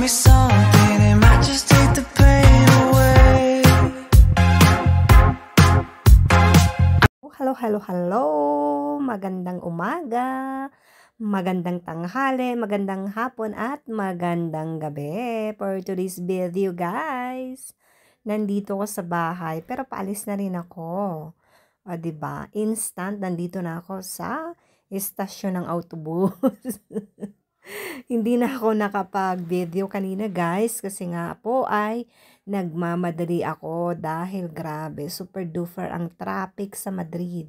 something, it might just take the pain away. Hello, hello, hello! Magandang umaga, magandang tanghali, magandang hapon at magandang gabi for today's video, guys. Nandito ko sa bahay pero paalis na rin ako. O, diba? Instant, nandito na ako sa istasyon ng autobus. Hindi na ako nakapag-video kanina, guys, kasi nga po ay nagmamadali ako dahil grabe, super duper ang traffic sa Madrid.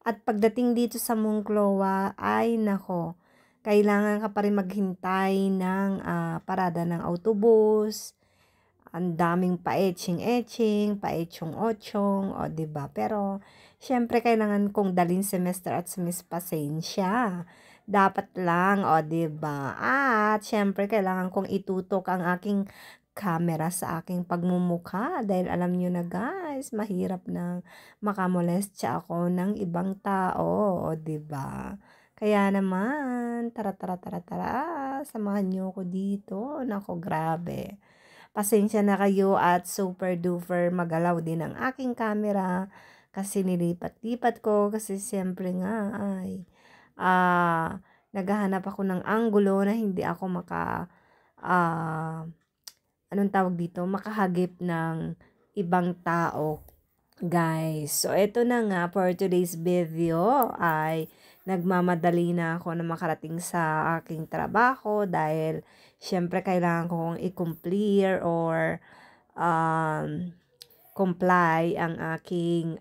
At pagdating dito sa Moncloa ay nako, kailangan ka pa rin maghintay ng parada ng autobus. Ang daming paetching-etching, paetchong-otchong, o diba? Pero, syempre, kailangan kong dalhin si Mr. at si Miss Pasensya. Dapat lang, o diba? At, syempre, kailangan kong itutok ang aking camera sa aking pagmumukha. Dahil alam nyo na, guys, mahirap na makamolestya ako ng ibang tao, o diba? Kaya naman, tara, samahan nyo ko dito. Nako, grabe. Pasensya na kayo at super duper magalaw din ang aking camera kasi nilipat-lipat ko kasi siyempre nga ay naghahanap ako ng anggulo na hindi ako anong tawag dito, makahagip ng ibang tao, guys. So eto na nga, for today's video ay nagmamadali na ako na makarating sa aking trabaho dahil syempre kailangan kong i-clear or comply ang aking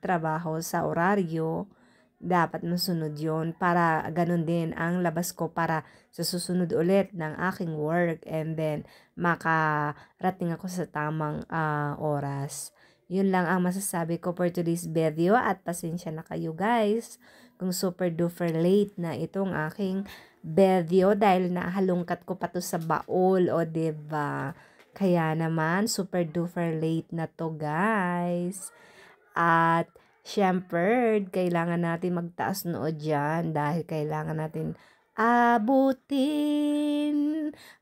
trabaho sa oraryo. Dapat masunod yon para ganun din ang labas ko para sa susunod ulit ng aking work and then makarating ako sa tamang oras. Yun lang ang masasabi ko for today's video at pasensya na kayo, guys, kung super duper late na itong aking video dahil nahalungkat ko pa to sa baul, o diba? Kaya naman super duper late na to, guys. At syempre, kailangan natin magtaas noo dyan dahil kailangan natin abutin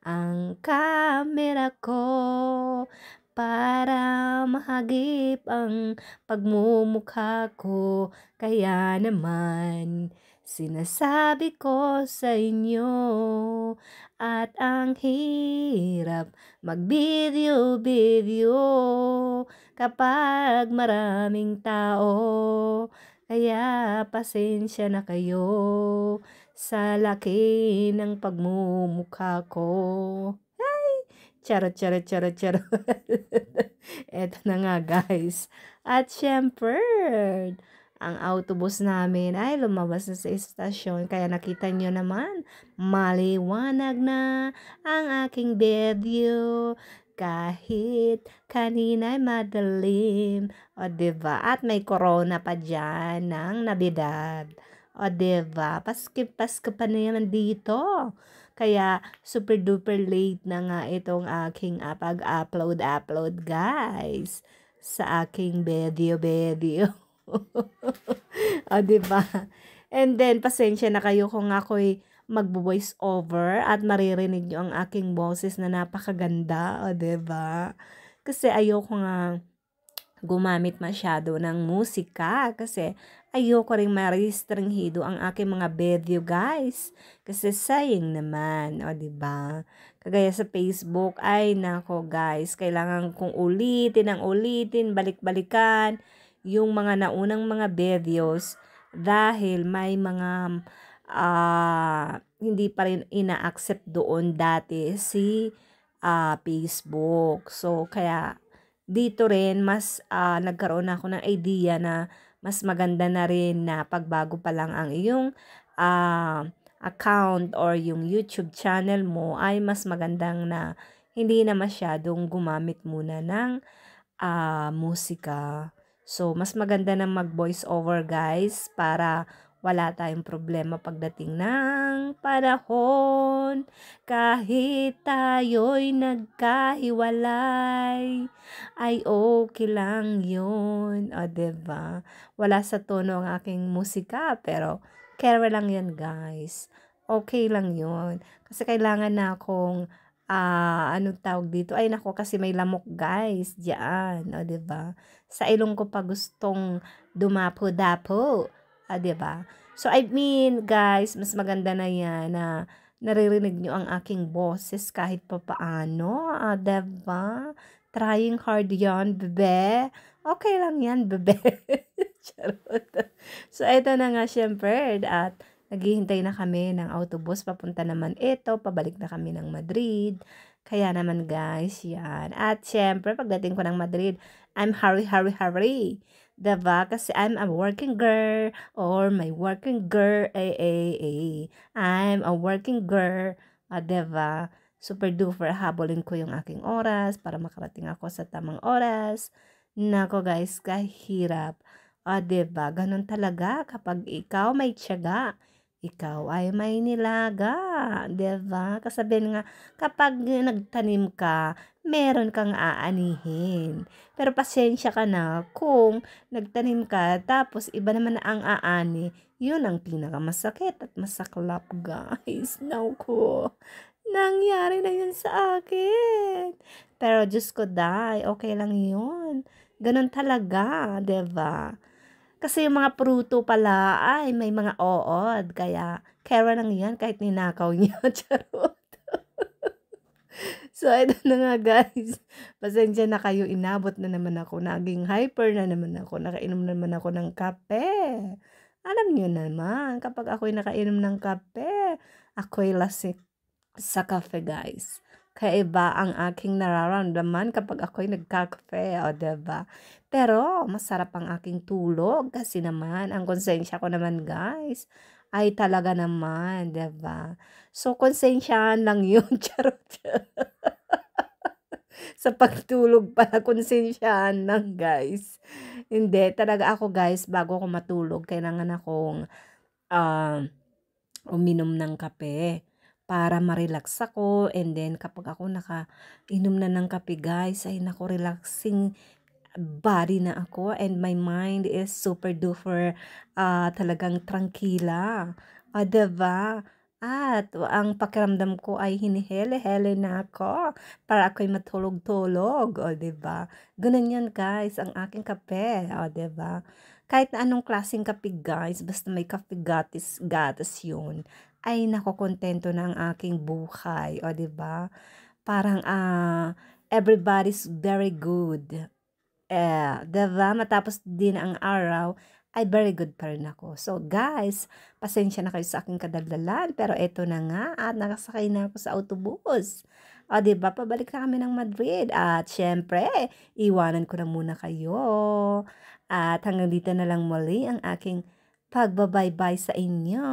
ang camera ko para mahagip ang pagmumukha ko. Kaya naman, sinasabi ko sa inyo at ang hirap mag-video kapag maraming tao. Kaya pasensya na kayo sa laki ng pagmumukha ko. Charot. Eto na nga, guys. At syempre, ang autobus namin ay lumabas na sa istasyon. Kaya nakita nyo naman, maliwanag na ang aking video. Kahit kanina ay madilim. O diba? At may corona pa dyan ng Navidad. O diba? Pasko pa na naman dito. Kaya super duper late na nga itong aking pag-upload, guys, sa aking video. O diba? And then, pasensya na kayo kung ako'y magbo-voice over at maririnig nyo ang aking boses na napakaganda. O diba? Kasi ayoko nga gumamit masyado ng musika kasi ayoko rin maristringhido ang aking mga video, guys. Kasi sayang naman, o diba? Kagaya sa Facebook, ay nako, guys, kailangan kong ulitin, balik-balikan yung mga naunang mga videos dahil may mga hindi pa rin ina-accept doon dati si Facebook. So, kaya dito rin mas nagkaroon ako ng idea na mas maganda na rin na pagbago pa lang ang iyong account or yung YouTube channel mo ay mas magandang na hindi na masyadong gumamit muna ng musika. So, mas maganda na mag-voice over, guys, para wala tayong problema pagdating ng panahon. Kahit tayo'y nagkahiwalay, ay okay lang yun. O, diba? Wala sa tono ang aking musika, pero care lang yan, guys. Okay lang yun. Kasi kailangan na akong anong tawag dito? Ay naku, kasi may lamok guys, diyan, o 'di ba? Sa ilong ko pa gustong dumapo-dapo, 'di ba? So I mean guys, mas maganda na 'yan na naririnig niyo ang aking boses kahit papaano, 'di ba? Trying hard 'yan, bebe. Okay lang 'yan, bebe. Charot. So eto na nga siyempre at naghihintay na kami ng autobus papunta naman ito, pabalik na kami ng Madrid. Kaya naman guys, yan. At syempre, pagdating ko ng Madrid, I'm hurry. Diba? Kasi I'm a working girl or my working girl. I'm a working girl. Diba? Super duper habulin ko yung aking oras para makarating ako sa tamang oras. Nako guys, kahirap. Diba? Ganun talaga kapag ikaw may tiyaga. Ikaw ay may nilaga, 'di ba? Kasabihan nga, kapag nagtanim ka, meron kang aanihin. Pero pasensya ka na kung nagtanim ka tapos iba naman na ang aani, yun ang pinakamasakit at masaklap, guys. Naku, nangyari na yun sa akin. Pero Diyos ko, day, okay lang yun. Ganun talaga, 'di ba? Kasi yung mga pruto pala ay may mga ood. Kaya, kera lang yan kahit ninakaw niya. Charot. So, ito na nga guys. Pasensya na kayo. Inabot na naman ako. Naging hyper na naman ako. Nakainom na naman ako ng kape. Alam niyo naman, kapag ako'y nakainom ng kape, ako'y lasik sa kape guys. Kaya iba ang aking nararamdaman kapag ako'y nagkakape, o diba? Pero masarap ang aking tulog kasi naman ang konsensya ko naman guys ay talaga naman, diba? So konsensyahan lang yun, charot. Sa pagtulog pala, konsensyahan lang guys. Hindi, talaga ako guys, bago ako matulog, kailangan akong uminom ng kape para ma-relax ako. And then, kapag ako nakainom na ng kape, guys, ay naku, relaxing body na ako. And my mind is super duper talagang tranquila. Diba? At ang pakiramdam ko ay hinihele-hele na ako para ako'y matulog-tulog. O, diba? Ganun yan, guys, ang aking kape. O, diba? Kahit na anong klaseng kape, guys, basta may kape gatas yun, ay nakokontento na ang aking buhay, o 'di ba? Parang everybody's very good. 'Di ba? Matapos din ang araw, ay very good pa rin ako. So guys, pasensya na kayo sa aking kadaldalan, pero eto na nga at nakasakay na ako sa autobus. O 'di ba? Pabalik na kami ng Madrid at syempre, iwanan ko na muna kayo. At hanggang dito na lang muli ang aking pagbabaybay sa inyo.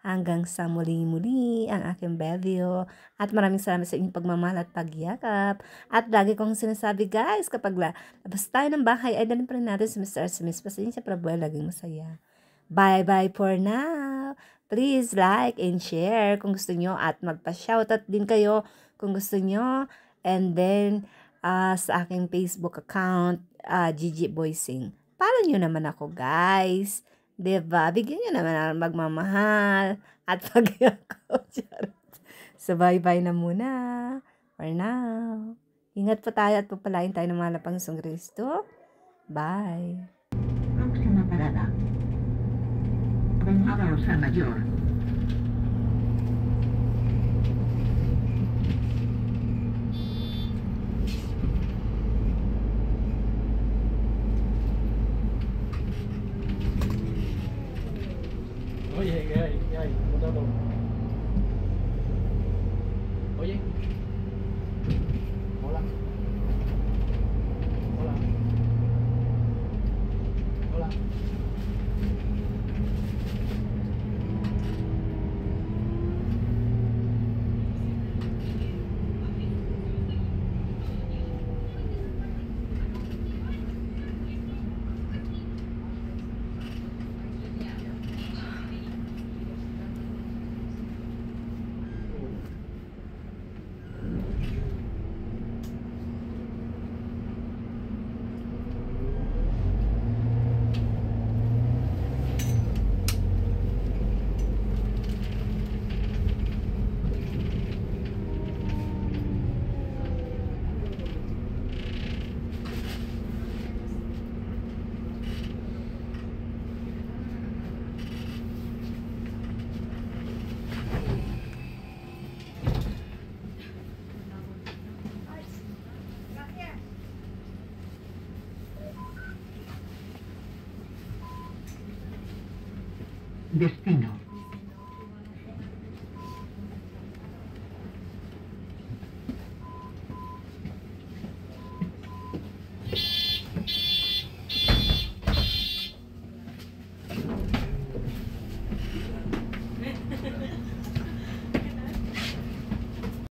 Hanggang sa muli-muli ang aking video. At maraming salamat sa inyong pagmamahal at pagyakap. At lagi kong sinasabi guys, kapag labas tayo ng bahay, ay dalhin pa rin natin si Mr. Simis. Pasensya para buhay laging masaya. Bye-bye for now. Please like and share kung gusto nyo. At magpa-shoutout din kayo kung gusto nyo. And then, sa aking Facebook account, Gigi Boysing. Follow nyo naman ako guys. Diba? Bigyan nyo naman ang magmamahal at pagyakap. So, bye-bye na muna. For now. Ingat po tayo at pagpalain tayo ng mahal na Panginoong Kristo. Bye. Próxima parada. Avenida Rosa Mayor. Oye, ¿qué hay? ¿Qué hay? ¿Cómo está todo? Oye. Hola. Hola. Hola. Destino.